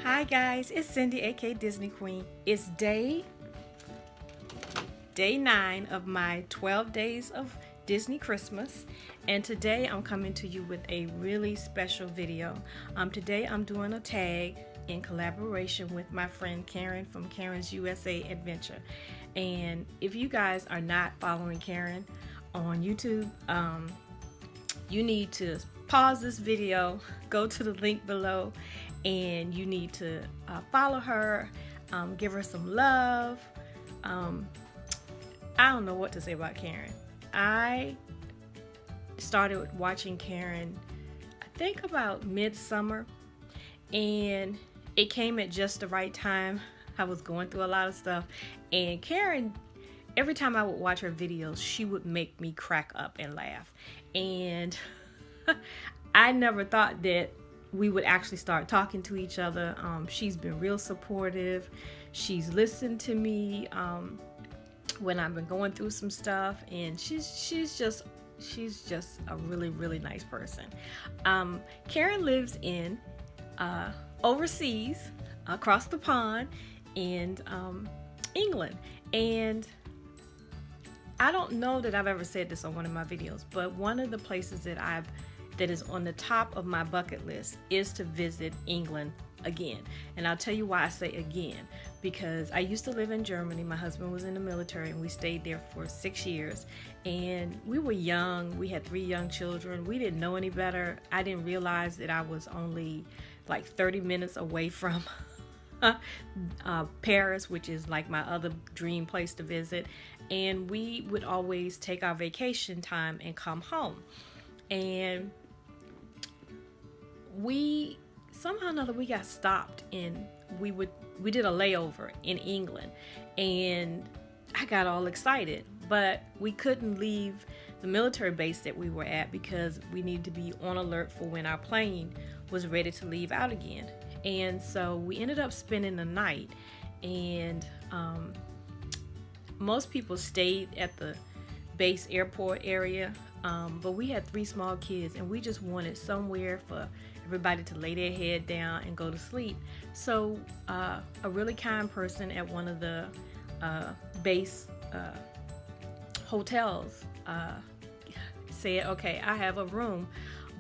Hi guys, it's Cindy, aka Disney Queen. It's day 9 of my 12 days of Disney Christmas, and today I'm coming to you with a really special video. Today I'm doing a tag in collaboration with my friend Karen from Karen's USA Adventure. And if you guys are not following Karen on YouTube, you need to pause this video, go to the link below, and you need to follow her, give her some love. I don't know what to say about Karen. I started watching Karen, I think about midsummer, and it came at just the right time. I was going through a lot of stuff, and Karen, every time I would watch her videos, she would make me crack up and laugh. And I never thought that we would actually start talking to each other. She's been real supportive. She's listened to me when I've been going through some stuff, and she's just a really nice person. Karen lives in overseas, across the pond in England, and I don't know that I've ever said this on one of my videos, but one of the places that is on the top of my bucket list is to visit England again. And I'll tell you why I say again, because I used to live in Germany. My husband was in the military, and we stayed there for 6 years, and we were young. We had 3 young children. We didn't know any better. I didn't realize that I was only like 30 minutes away from Paris, which is like my other dream place to visit. And we would always take our vacation time and come home. And we somehow or another we got stopped, and we did a layover in England, and I got all excited, but we couldn't leave the military base that we were at because we needed to be on alert for when our plane was ready to leave out again. And so we ended up spending the night, and most people stayed at the base airport area, but we had 3 small kids, and we just wanted somewhere for everybody to lay their head down and go to sleep. So a really kind person at one of the base hotels said, okay, I have a room,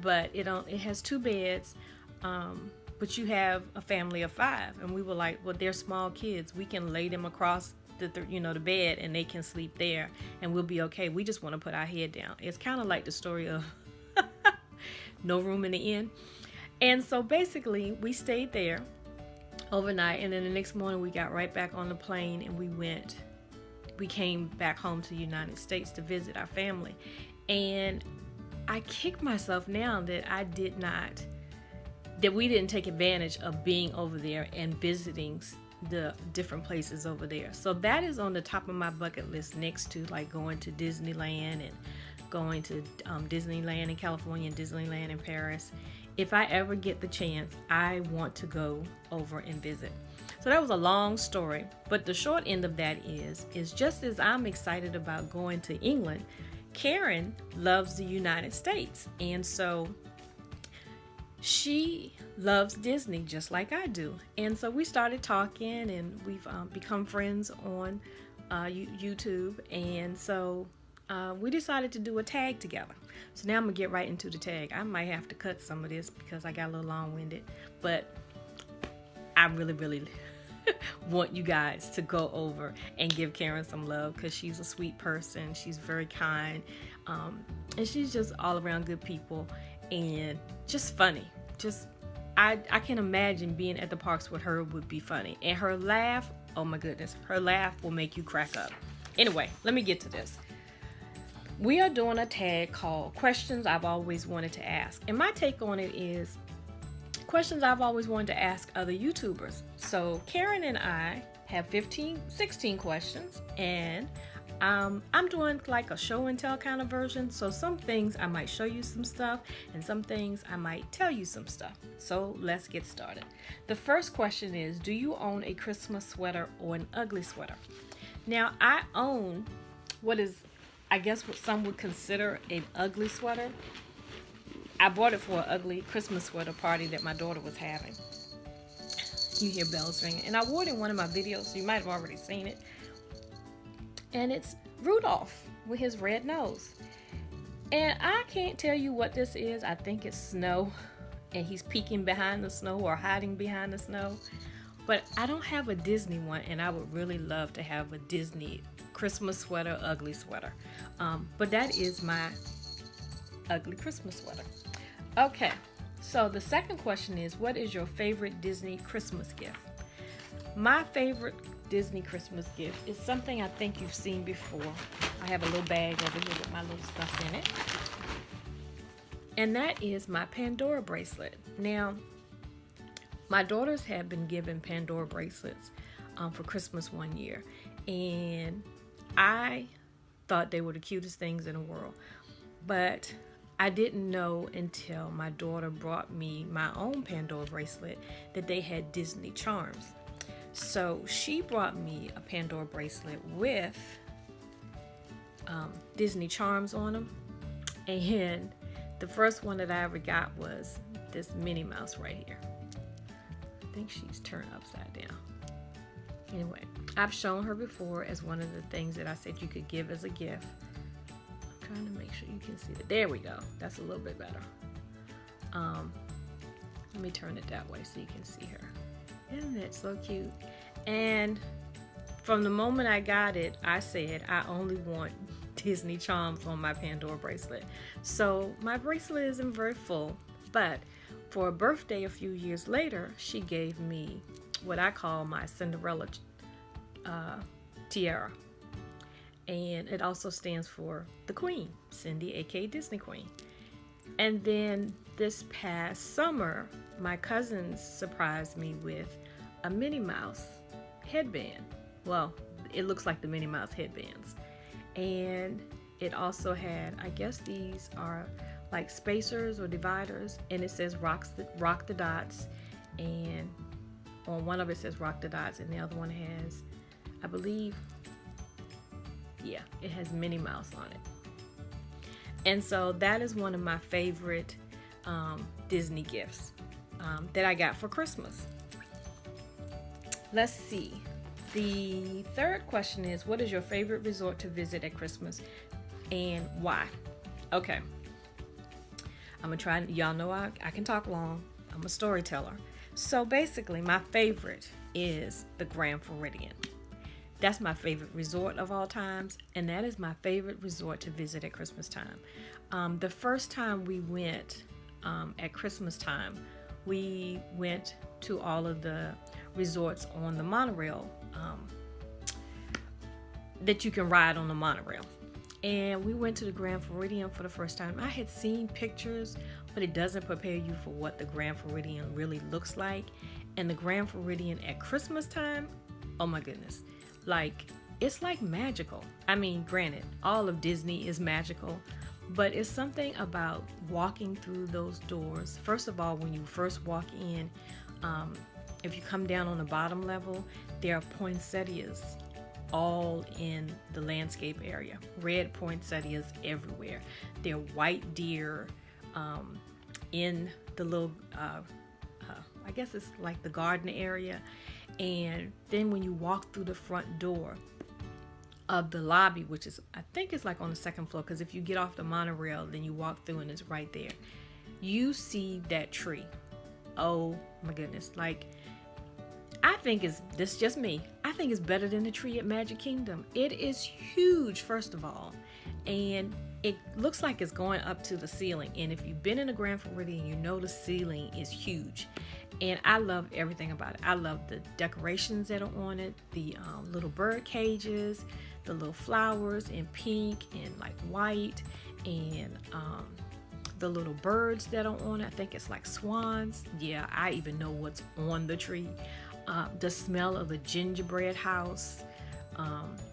but it has 2 beds, but you have a family of 5. And we were like, well, they're small kids, we can lay them across the bed, and they can sleep there, and we'll be okay. We just want to put our head down. It's kind of like the story of No Room in the Inn. And so basically we stayed there overnight, and then the next morning we got right back on the plane, and we came back home to the United States to visit our family. And I kick myself now that we didn't take advantage of being over there and visiting the different places over there. So that is on the top of my bucket list, next to like going to Disneyland and going to Disneyland in California and Disneyland in Paris. If I ever get the chance, I want to go over and visit. So that was a long story, but the short end of that is just as I'm excited about going to England, Karen loves the United States, and so she loves Disney just like I do. And so we started talking, and we've become friends on YouTube, and so we decided to do a tag together. So now I'm gonna get right into the tag. I might have to cut some of this because I got a little long-winded, but I really want you guys to go over and give Karen some love, because she's a sweet person. She's very kind, and she's just all around good people and just funny. I can imagine being at the parks with her would be funny. And her laugh, oh my goodness, her laugh will make you crack up. Anyway, let me get to this. We are doing a tag called Questions I've Always Wanted to Ask. And my take on it is questions I've always wanted to ask other YouTubers. So Karen and I have 16 questions, and I'm doing like a show and tell kind of version. So some things I might show you some stuff, and some things I might tell you some stuff. So let's get started. The first question is, do you own a Christmas sweater or an ugly sweater? Now, I own what some would consider an ugly sweater. I bought it for an ugly Christmas sweater party that my daughter was having. You hear bells ringing. And I wore it in one of my videos, so you might have already seen it. And it's Rudolph with his red nose. And I can't tell you what this is. I think it's snow, and he's peeking behind the snow or hiding behind the snow. But I don't have a Disney one, and I would really love to have a Disney Christmas sweater, ugly sweater. But that is my ugly Christmas sweater. Okay, so the second question is, what is your favorite Disney Christmas gift? My favorite Disney Christmas gift is something I think you've seen before. I have a little bag over here with my little stuff in it. And that is my Pandora bracelet. Now, my daughters have been given Pandora bracelets for Christmas one year. And I thought they were the cutest things in the world. But I didn't know until my daughter brought me my own Pandora bracelet that they had Disney charms. So she brought me a Pandora bracelet with Disney charms on them. And the first one that I ever got was this Minnie Mouse right here. I think she's turned upside down. Anyway, I've shown her before as one of the things that I said you could give as a gift. I'm trying to make sure you can see it. There we go. That's a little bit better. Let me turn it that way so you can see her. Isn't that so cute? And from the moment I got it, I said I only want Disney charms on my Pandora bracelet. So my bracelet isn't very full, but for a birthday a few years later, she gave me what I call my Cinderella tiara. And it also stands for the Queen, Cindy, aka Disney Queen. And then this past summer, my cousins surprised me with a Minnie Mouse headband. Well, it looks like the Minnie Mouse headbands. And it also had, I guess these are like spacers or dividers, and it says rock the dots, and on one of it says rock the dots, and the other one has, I believe, yeah, it has Minnie Mouse on it. And so that is one of my favorite Disney gifts that I got for Christmas. Let's see. The third question is, what is your favorite resort to visit at Christmas and why? Okay. I'm gonna try, y'all know I can talk long. I'm a storyteller. So basically, my favorite is the Grand Floridian. That's my favorite resort of all times, and that is my favorite resort to visit at Christmas time. The first time we went at Christmas time, we went to all of the resorts on the monorail that you can ride on the monorail. And we went to the Grand Floridian for the first time. I had seen pictures, but it doesn't prepare you for what the Grand Floridian really looks like. And the Grand Floridian at Christmas time, oh my goodness. Like, it's like magical. I mean, granted, all of Disney is magical, but it's something about walking through those doors. First of all, when you first walk in, if you come down on the bottom level, there are poinsettias all in the landscape area. Red poinsettias everywhere. There are white deer in the little, I guess it's like the garden area. And then when you walk through the front door of the lobby, which is, I think it's like on the second floor, because if you get off the monorail, then you walk through and it's right there. You see that tree. Oh my goodness. Like, I think this is just me. I think it's better than the tree at Magic Kingdom. It is huge, first of all, and it looks like it's going up to the ceiling. And if you've been in the Grand Floridian, you know the ceiling is huge. And I love everything about it. I love the decorations that are on it, the little bird cages, the little flowers in pink and like white, and the little birds that are on it. I think it's like swans. Yeah, I even know what's on the tree. The smell of the gingerbread house,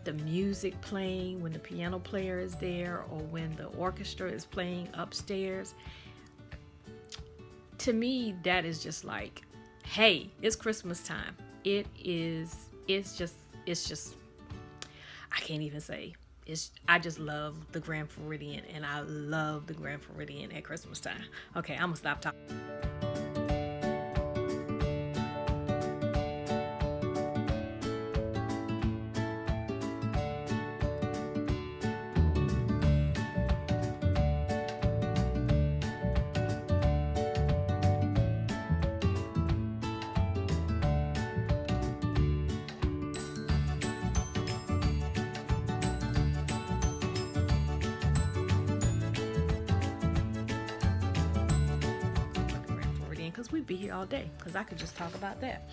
the music playing when the piano player is there or when the orchestra is playing upstairs. To me, that is just like, hey, it's Christmas time. It's just, I can't even say. I just love the Grand Floridian, and I love the Grand Floridian at Christmas time. Okay, I'm gonna stop talking. because we'd be here all day, because I could just talk about that.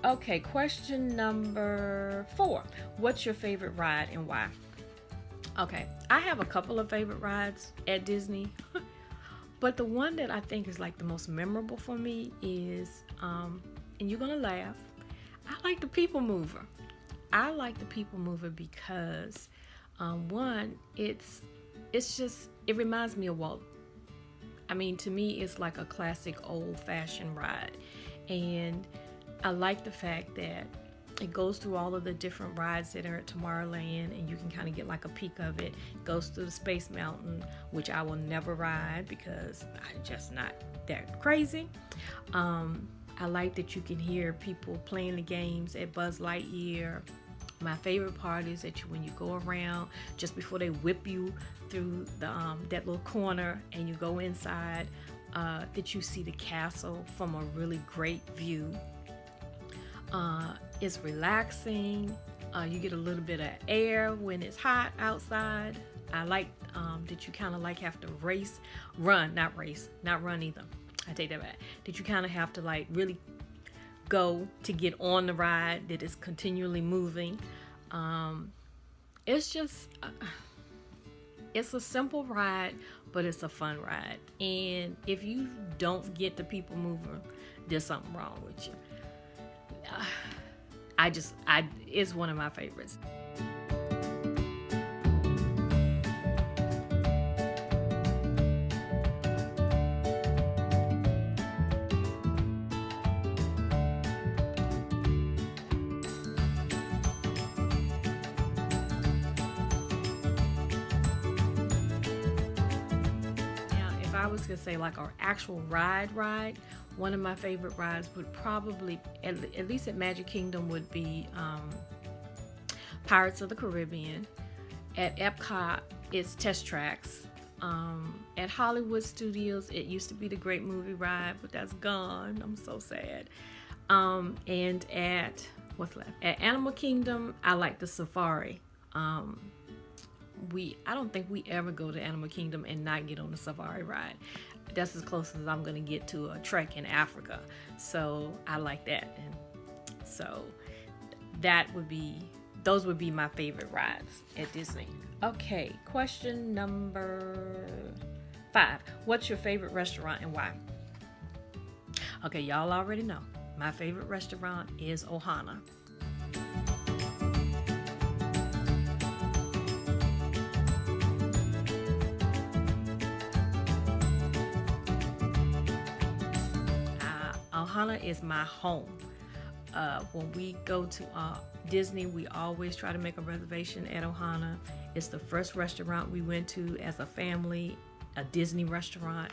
Okay, question number 4. What's your favorite ride and why? Okay, I have a couple of favorite rides at Disney, but the one that I think is like the most memorable for me is, and you're gonna laugh, I like the People Mover. I like the People Mover because, one, it reminds me of Walt. I mean, to me, it's like a classic old-fashioned ride, and I like the fact that it goes through all of the different rides that are at Tomorrowland, and you can kind of get like a peek of it. It goes through the Space Mountain, which I will never ride because I'm just not that crazy. I like that you can hear people playing the games at Buzz Lightyear. My favorite part is that when you go around, just before they whip you through that little corner and you go inside, that you see the castle from a really great view. It's relaxing. You get a little bit of air when it's hot outside. I like that you kind of like have to not run either. I take that back. That you kind of have to like really go to get on the ride, that is continually moving. It's just, it's a simple ride, but it's a fun ride. And if you don't get the People Mover, there's something wrong with you. It's one of my favorites. I was gonna say like our actual ride, one of my favorite rides would probably, at least at Magic Kingdom, would be Pirates of the Caribbean. At Epcot, it's Test Tracks. At Hollywood Studios, it used to be the Great Movie Ride, but that's gone. I'm so sad. And at what's left? At Animal Kingdom, I like the Safari. I don't think we ever go to Animal Kingdom and not get on the Safari ride. That's as close as I'm gonna get to a trek in Africa. So I like that. And so those would be my favorite rides at Disney. Okay, question number 5. What's your favorite restaurant and why? Okay, y'all already know. My favorite restaurant is Ohana. Ohana is my home. When we go to Disney, we always try to make a reservation at Ohana. It's the first restaurant we went to as a family, a Disney restaurant.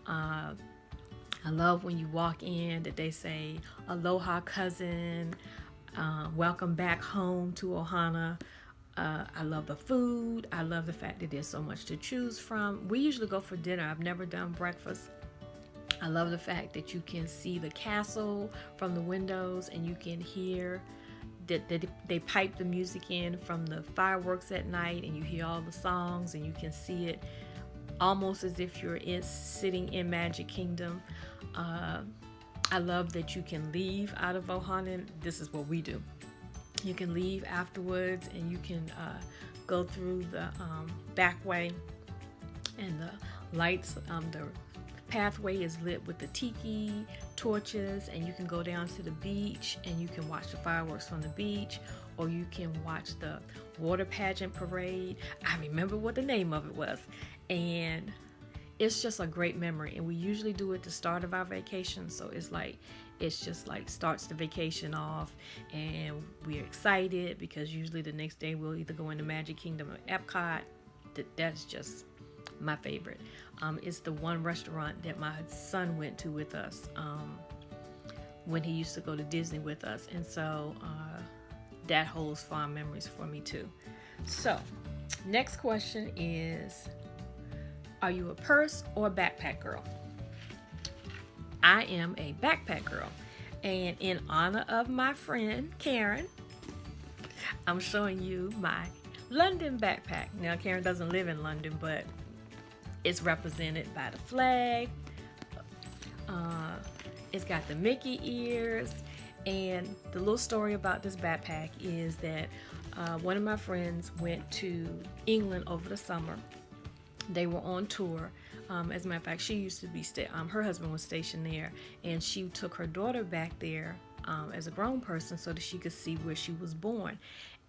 I love when you walk in that they say, "Aloha, cousin. Welcome back home to Ohana." I love the food. I love the fact that there's so much to choose from. We usually go for dinner. I've never done breakfast. I love the fact that you can see the castle from the windows, and you can hear that they pipe the music in from the fireworks at night, and you hear all the songs, and you can see it almost as if you're sitting in Magic Kingdom. I love that you can leave out of Ohana. This is what we do. You can leave afterwards, and you can go through the back way, and the lights, the pathway is lit with the tiki torches, and you can go down to the beach and you can watch the fireworks from the beach, or you can watch the water pageant parade. I remember what the name of it was, and it's just a great memory. And we usually do it at the start of our vacation, so it's just like starts the vacation off, and we're excited because usually the next day we'll either go into Magic Kingdom or Epcot. That's just my favorite. It's the one restaurant that my son went to with us when he used to go to Disney with us, and so that holds fond memories for me too. So next question is, are you a purse or a backpack girl? I am a backpack girl, and in honor of my friend Karen, I'm showing you my London backpack. Now Karen doesn't live in London, but it's represented by the flag. It's got the Mickey ears. And the little story about this backpack is that one of my friends went to England over the summer. They were on tour. As a matter of fact, she used to be, her husband was stationed there, and she took her daughter back there as a grown person so that she could see where she was born.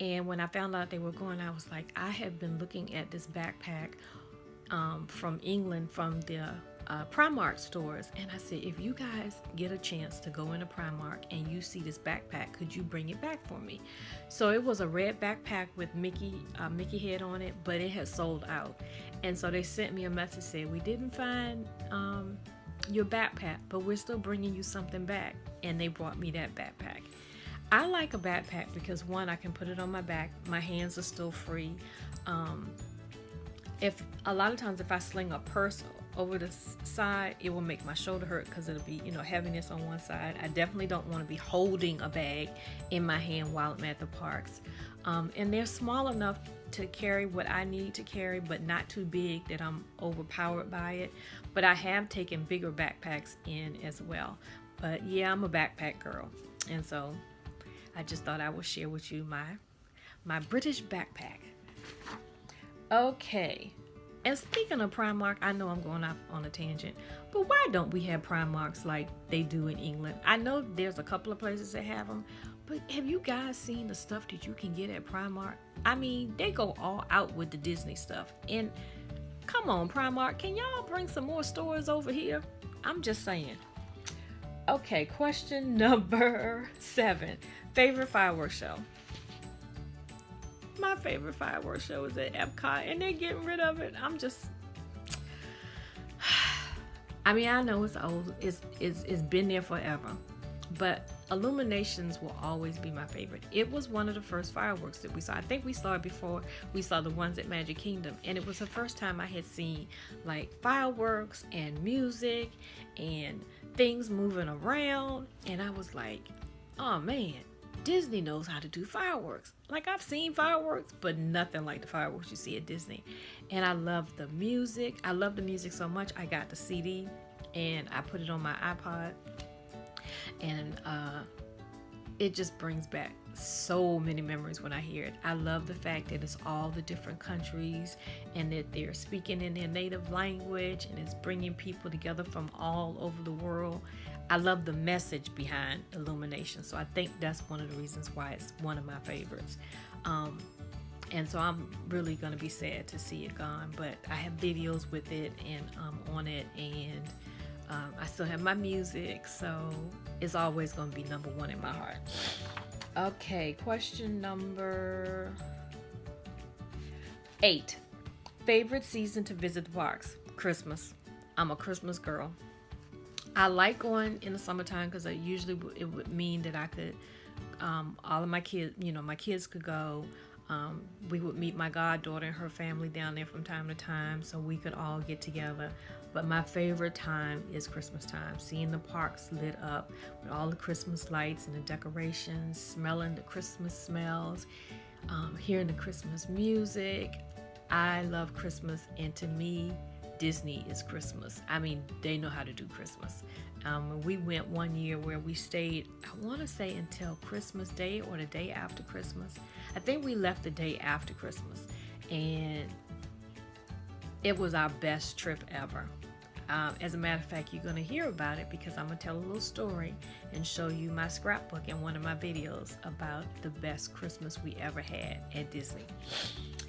And when I found out they were going, I was like, I have been looking at this backpack from England, from the Primark stores, and I said, if you guys get a chance to go into Primark and you see this backpack, could you bring it back for me? So it was a red backpack with Mickey head on it, but it had sold out. And so they sent me a message saying, we didn't find your backpack, but we're still bringing you something back. And they brought me that backpack. I like a backpack because, one, I can put it on my back, my hands are still free. If a lot of times if I sling a purse over the side, it will make my shoulder hurt because it'll be, heaviness on one side. I definitely don't want to be holding a bag in my hand while I'm at the parks. And they're small enough to carry what I need to carry, but not too big that I'm overpowered by it. But I have taken bigger backpacks in as well. But yeah, I'm a backpack girl. And so I just thought I would share with you my British backpack. Okay. And speaking of Primark, I know I'm going off on a tangent, but why don't we have Primarks like they do in England? I know there's a couple of places that have them, but have you guys seen the stuff that you can get at Primark? I mean, they go all out with the Disney stuff. And come on, Primark, can y'all bring some more stores over here? I'm just saying. Okay, question number 7. Favorite fireworks show? My favorite fireworks show is at Epcot, and they're getting rid of it. I mean, I know it's old. It's been there forever. But Illuminations will always be my favorite. It was one of the first fireworks that we saw. I think we saw it before we saw the ones at Magic Kingdom. And it was the first time I had seen like fireworks and music and things moving around. And I was like, oh man, Disney knows how to do fireworks. Like, I've seen fireworks, but nothing like the fireworks you see at Disney. And I love the music. I love the music so much. I got the CD and I put it on my iPod. And it just brings back so many memories when I hear it. I love the fact that it's all the different countries and that they're speaking in their native language, and it's bringing people together from all over the world. I love the message behind Illumination, so I think that's one of the reasons why it's one of my favorites. And so I'm really going to be sad to see it gone, but I have videos with it and on it, and I still have my music, so it's always going to be number 1 in my heart. Okay, question number 8. Favorite season to visit the parks? Christmas. I'm a Christmas girl. I like going in the summertime because it would mean that I could, all of my kids, my kids could go. We would meet my goddaughter and her family down there from time to time, so we could all get together. But my favorite time is Christmas time, seeing the parks lit up with all the Christmas lights and the decorations, smelling the Christmas smells, hearing the Christmas music. I love Christmas, and to me, Disney is Christmas. I mean, they know how to do Christmas. We went one year where we stayed, I want to say until Christmas Day or the day after Christmas. I think we left the day after Christmas, and it was our best trip ever. As a matter of fact, you're going to hear about it because I'm going to tell a little story and show you my scrapbook in one of my videos about the best Christmas we ever had at Disney.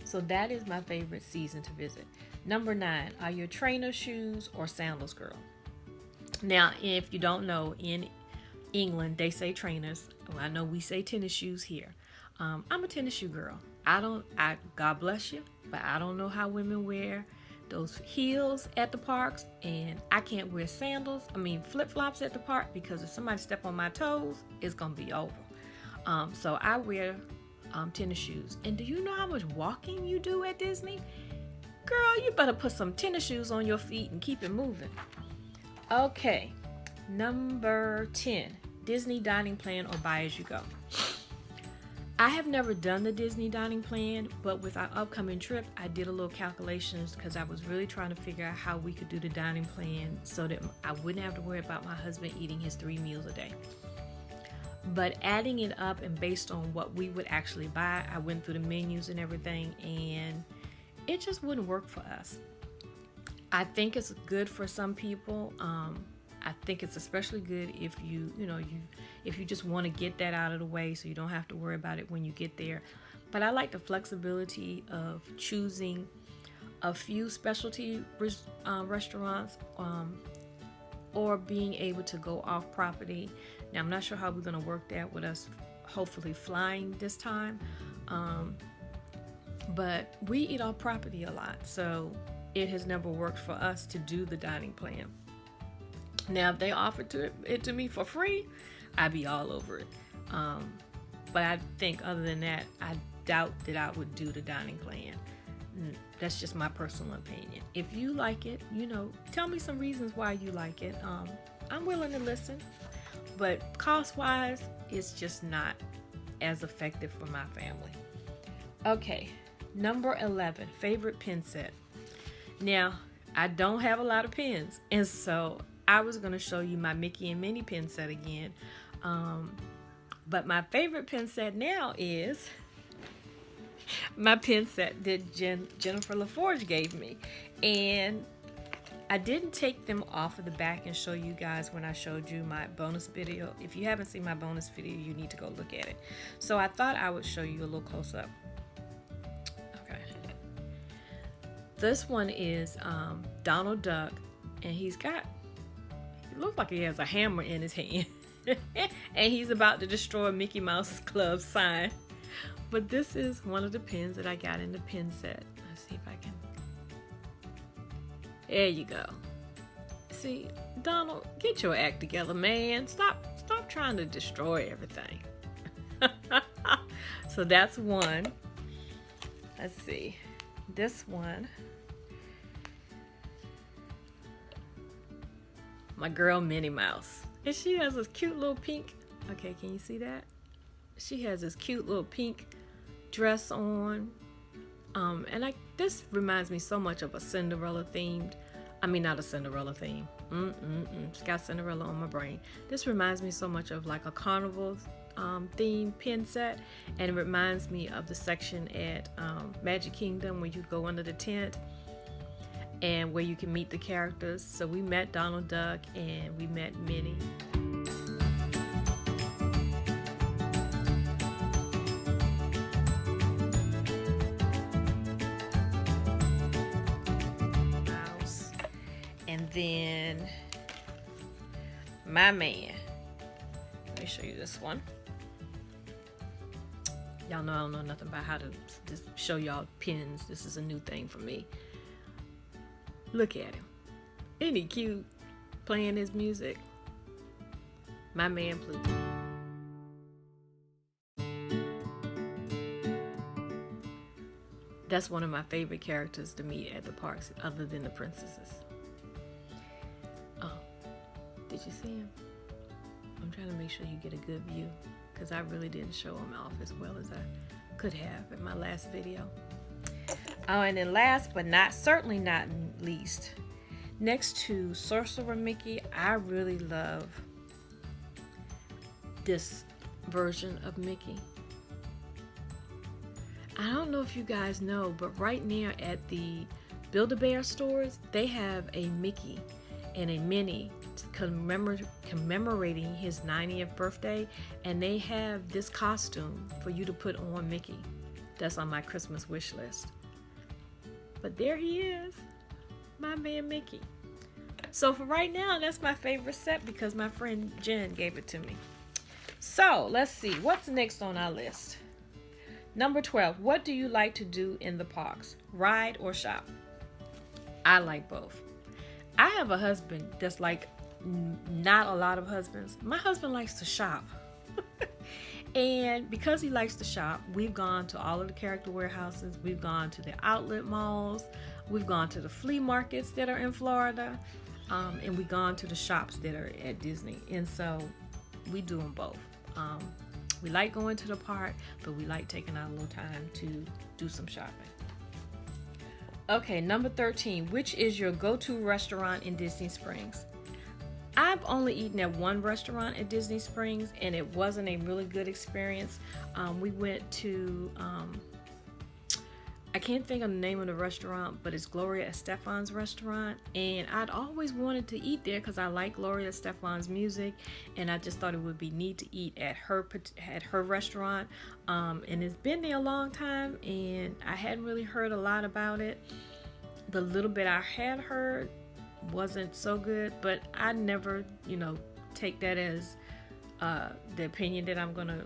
So that is my favorite season to visit. Number 9, are you a trainer shoes or sandals girl? Now, if you don't know, in England, they say trainers. Well, I know we say tennis shoes here. I'm a tennis shoe girl. God bless you, but I don't know how women wear those heels at the parks, and I can't wear flip-flops at the park because if somebody step on my toes, it's gonna be over. So I wear tennis shoes. And do you know how much walking you do at Disney? Girl, you better put some tennis shoes on your feet and keep it moving. Okay, number 10, Disney dining plan or buy as you go. I have never done the Disney dining plan, but with our upcoming trip, I did a little calculations because I was really trying to figure out how we could do the dining plan so that I wouldn't have to worry about my husband eating his 3 meals a day. But adding it up and based on what we would actually buy, I went through the menus and everything, and it just wouldn't work for us. I think it's good for some people. I think it's especially good if if you just want to get that out of the way so you don't have to worry about it when you get there. But I like the flexibility of choosing a few specialty restaurants or being able to go off property. Now, I'm not sure how we're going to work that with us hopefully flying this time, but we eat off property a lot, so it has never worked for us to do the dining plan. Now, if they offered it to me for free, I'd be all over it. But I think other than that, I doubt that I would do the dining plan. That's just my personal opinion. If you like it, tell me some reasons why you like it. I'm willing to listen. But cost-wise, it's just not as effective for my family. Okay, number 11, favorite pen set. Now, I don't have a lot of pens, and so I was going to show you my Mickey and Minnie pen set again. But my favorite pen set now is my pen set that Jennifer LaForge gave me. And I didn't take them off of the back and show you guys when I showed you my bonus video. If you haven't seen my bonus video, you need to go look at it. So I thought I would show you a little close up. Okay. This one is Donald Duck, and it looks like he has a hammer in his hand. And he's about to destroy Mickey Mouse Club sign. But this is one of the pens that I got in the pen set. Let's see if I can. There you go. See, Donald, get your act together, man. Stop trying to destroy everything. So that's one. Let's see. This one. My girl Minnie Mouse. And she has this cute little pink. Okay, can you see that? She has this cute little pink dress on. And this reminds me so much of a Cinderella themed. I mean, not a Cinderella theme. It's got Cinderella on my brain. This reminds me so much of like a carnival theme pin set, and it reminds me of the section at Magic Kingdom where you go under the tent and where you can meet the characters. So we met Donald Duck and we met Minnie. And then my man. Let me show you this one. Y'all know I don't know nothing about how to just show y'all pins. This is a new thing for me. Look at him. Isn't he cute? Playing his music. My man Pluto. That's one of my favorite characters to meet at the parks, other than the princesses. Oh, did you see him? I'm trying to make sure you get a good view, because I really didn't show him off as well as I could have in my last video. Oh, and then last but certainly not least, next to Sorcerer Mickey, I really love this version of Mickey. I don't know if you guys know, but right now at the Build-A-Bear stores, they have a Mickey and a Minnie commemorating his 90th birthday, and they have this costume for you to put on Mickey. That's on my Christmas wish list. But there he is, my man Mickey. So for right now, that's my favorite set because my friend Jen gave it to me. So let's see, what's next on our list? Number 12, what do you like to do in the parks? Ride or shop? I like both. I have a husband that's like not a lot of husbands. My husband likes to shop. And because he likes to shop, we've gone to all of the character warehouses. We've gone to the outlet malls. We've gone to the flea markets that are in Florida. And we've gone to the shops that are at Disney. And so we do them both. We like going to the park, but we like taking our little time to do some shopping. Okay, number 13. Which is your go-to restaurant in Disney Springs? I've only eaten at one restaurant at Disney Springs, and it wasn't a really good experience. We went to, I can't think of the name of the restaurant, but it's Gloria Estefan's restaurant, and I'd always wanted to eat there because I like Gloria Estefan's music, and I just thought it would be neat to eat at her restaurant. And it's been there a long time, and I hadn't really heard a lot about it. The little bit I had heard wasn't so good, but I never, take that as the opinion that I'm gonna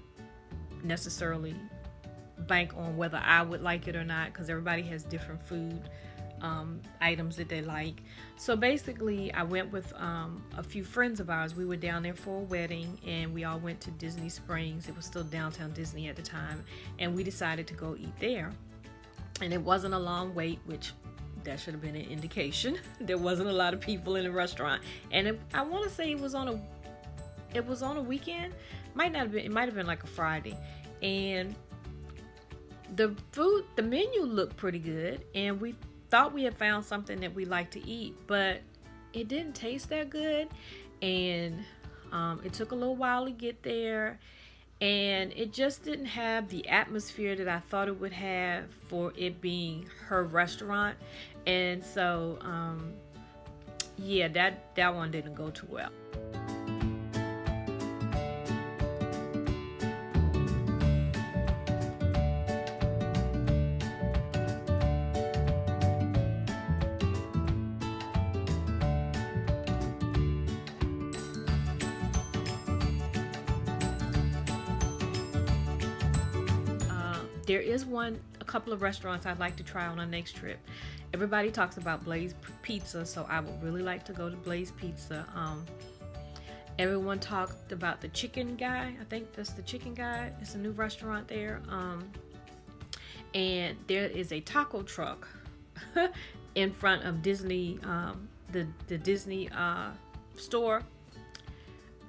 necessarily bank on whether I would like it or not, because everybody has different food items that they like. So basically I went with a few friends of ours. We were down there for a wedding, and we all went to Disney Springs. It was still downtown Disney at the time, and we decided to go eat there. And it wasn't a long wait, which that should have been an indication. There wasn't a lot of people in the restaurant, and I want to say it was on a weekend. Might not have been. It might have been like a Friday, and the menu looked pretty good, and we thought we had found something that we liked to eat, but it didn't taste that good, and it took a little while to get there, and it just didn't have the atmosphere that I thought it would have for it being her restaurant. And so yeah, that one didn't go too well. There is a couple of restaurants I'd like to try on our next trip. Everybody talks about Blaze Pizza, so I would really like to go to Blaze Pizza. Everyone talked about the Chicken Guy. I think that's the Chicken Guy. It's a new restaurant there. And there is a taco truck in front of Disney, the Disney store.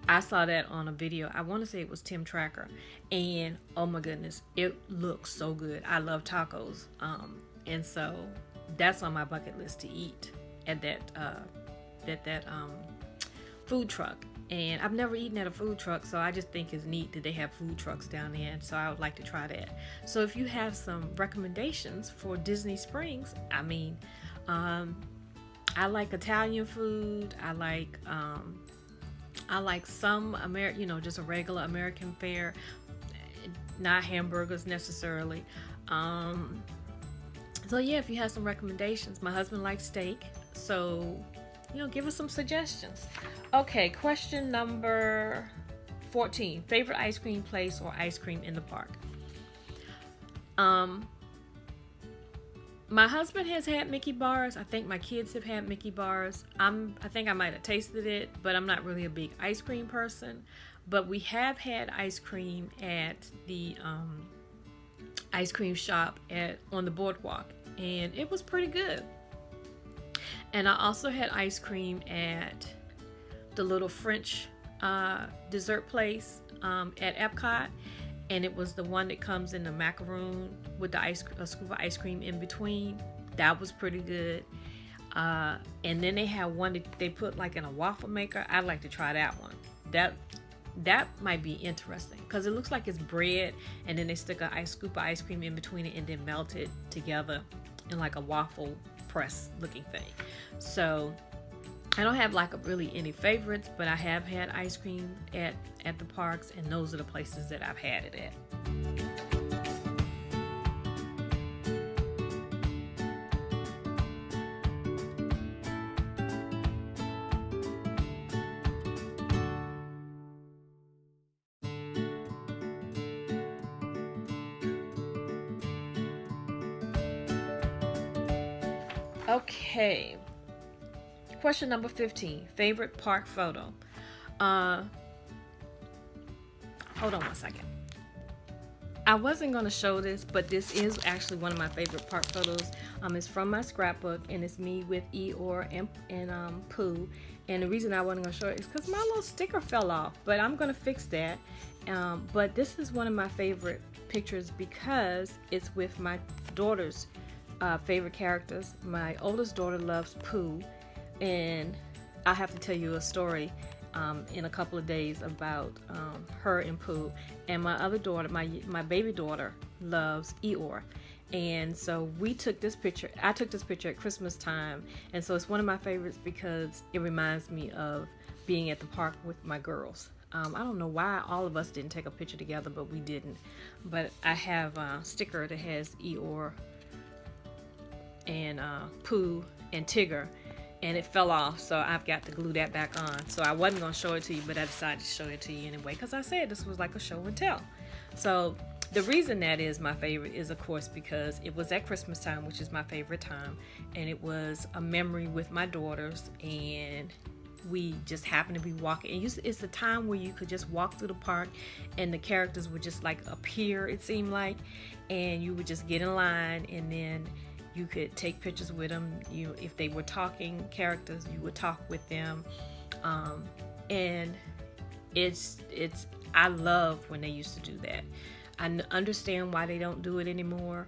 I saw that on a video. I want to say it was Tim Tracker, and oh my goodness, it looks so good. I love tacos, and so that's on my bucket list to eat at that food truck. And I've never eaten at a food truck, so I just think it's neat that they have food trucks down there, and so I would like to try that. So if you have some recommendations for Disney Springs, I mean, I like Italian food. I like some just a regular American fare, not hamburgers necessarily. So yeah, if you have some recommendations. My husband likes steak, so give us some suggestions. Okay, question number 14. Favorite ice cream place or ice cream in the park? My husband has had Mickey bars. I think my kids have had Mickey bars. I think I might have tasted it, but I'm not really a big ice cream person. But we have had ice cream at the ice cream shop on the boardwalk, and it was pretty good. And I also had ice cream at the little French dessert place at Epcot, and it was the one that comes in the macaroon with the a scoop of ice cream in between. That was pretty good. And then they had one that they put like in a waffle maker. I'd like to try that one. That might be interesting because it looks like it's bread, and then they stick a scoop of ice cream in between it and then melt it together in like a waffle press looking thing. So I don't have really any favorites, but I have had ice cream at the parks, and those are the places that I've had it at. Okay. Question number 15. Favorite park photo. Hold on one second. I wasn't going to show this, but this is actually one of my favorite park photos. It's from my scrapbook, and it's me with Eeyore and Pooh. And the reason I wasn't going to show it is because my little sticker fell off, but I'm going to fix that. But this is one of my favorite pictures because it's with my daughter's favorite characters. My oldest daughter loves Pooh, and I have to tell you a story in a couple of days about her and Pooh. And my other daughter, my baby daughter, loves Eeyore. And so we took this picture. I took this picture at Christmas time, and so it's one of my favorites because it reminds me of being at the park with my girls. I don't know why all of us didn't take a picture together, but we didn't. But I have a sticker that has Eeyore and Pooh and Tigger, and it fell off, so I've got to glue that back on. So I wasn't going to show it to you, but I decided to show it to you anyway because I said this was like a show and tell. So the reason that is my favorite is, of course, because it was at Christmas time, which is my favorite time, and it was a memory with my daughters, and we just happened to be walking. And it's the time where you could just walk through the park and the characters would just like appear, it seemed like, and you would just get in line, and then you could take pictures with them. If they were talking characters, you would talk with them. And I love when they used to do that. I understand why they don't do it anymore,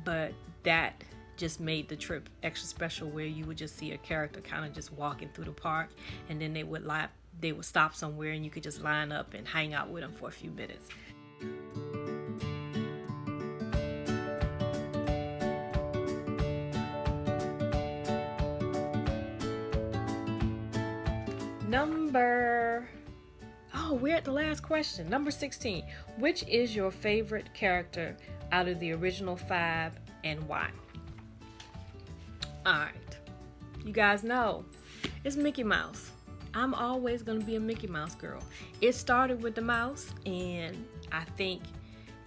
but that just made the trip extra special, where you would just see a character kind of just walking through the park, and then they would stop somewhere and you could just line up and hang out with them for a few minutes. We're at the last question. Number 16. Which is your favorite character out of the original 5 and why? Alright. You guys know it's Mickey Mouse. I'm always going to be a Mickey Mouse girl. It started with the mouse, and I think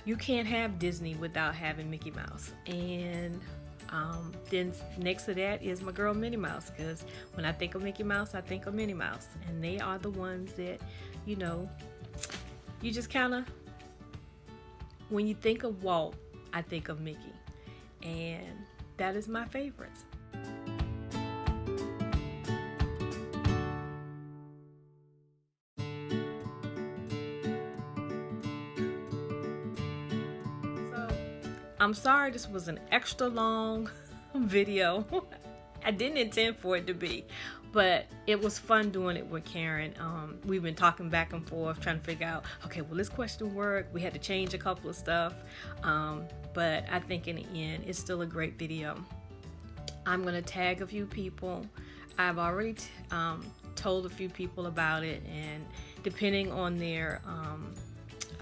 you can't have Disney without having Mickey Mouse. And then next to that is my girl Minnie Mouse, because when I think of Mickey Mouse, I think of Minnie Mouse, and they are the ones that, you know, you just kind of, when you think of Walt, I think of Mickey, and that is my favorites. I'm sorry this was an extra long video. I didn't intend for it to be, but it was fun doing it with Karen. We've been talking back and forth, trying to figure out, okay, will this question work? We had to change a couple of stuff, but I think in the end, it's still a great video. I'm gonna tag a few people. I've already told a few people about it, and depending on their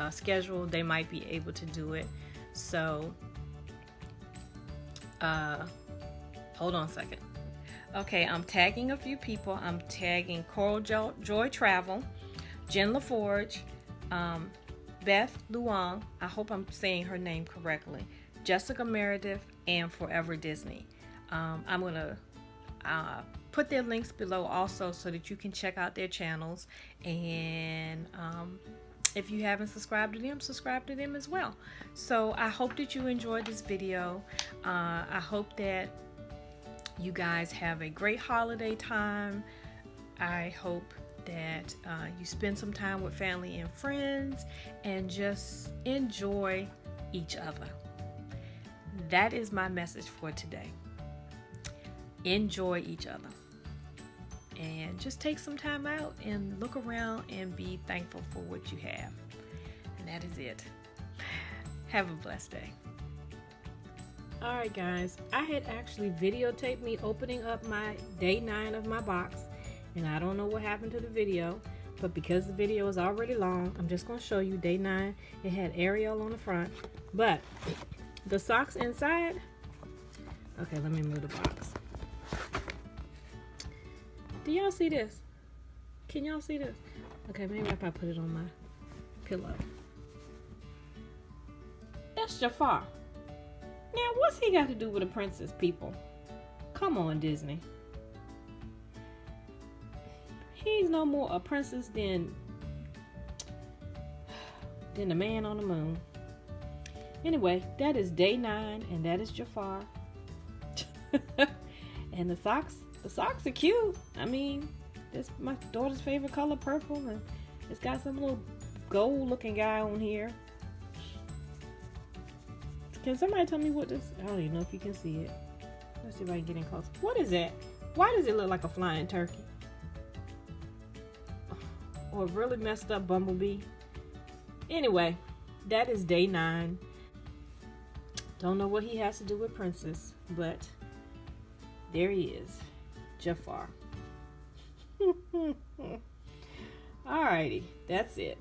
schedule, they might be able to do it. So, hold on a second. Okay, I'm tagging a few people. I'm tagging Coral Joy Travel, Jen LaForge, Beth Luong, I hope I'm saying her name correctly, Jessica Meredith, and Forever Disney. I'm going to put their links below also so that you can check out their channels, and if you haven't subscribed to them, subscribe to them as well. So I hope that you enjoyed this video. I hope that you guys have a great holiday time. I hope that you spend some time with family and friends and just enjoy each other. That is my message for today. Enjoy each other. And just take some time out and look around and be thankful for what you have. And that is it. Have a blessed day. Alright guys, I had actually videotaped me opening up my day 9 of my box. And I don't know what happened to the video. But because the video is already long, I'm just going to show you day 9. It had Ariel on the front. But the socks inside. Okay, let me move the box. Do y'all see this? Can y'all see this? Okay, maybe if I put it on my pillow. That's Jafar. Now, what's he got to do with a princess, people? Come on, Disney. He's no more a princess than than the man on the moon. Anyway, that is day 9, and that is Jafar. And the socks are cute. I mean, it's my daughter's favorite color, purple, and it's got some little gold looking guy on here. Can somebody tell me what this? I don't even know if you can see it. Let's see if I can get in close. What is that? Why does it look like a flying turkey? Or a really messed up bumblebee? Anyway, that is day 9. Don't know what he has to do with Princess, but there he is, Jafar. Alrighty, that's it.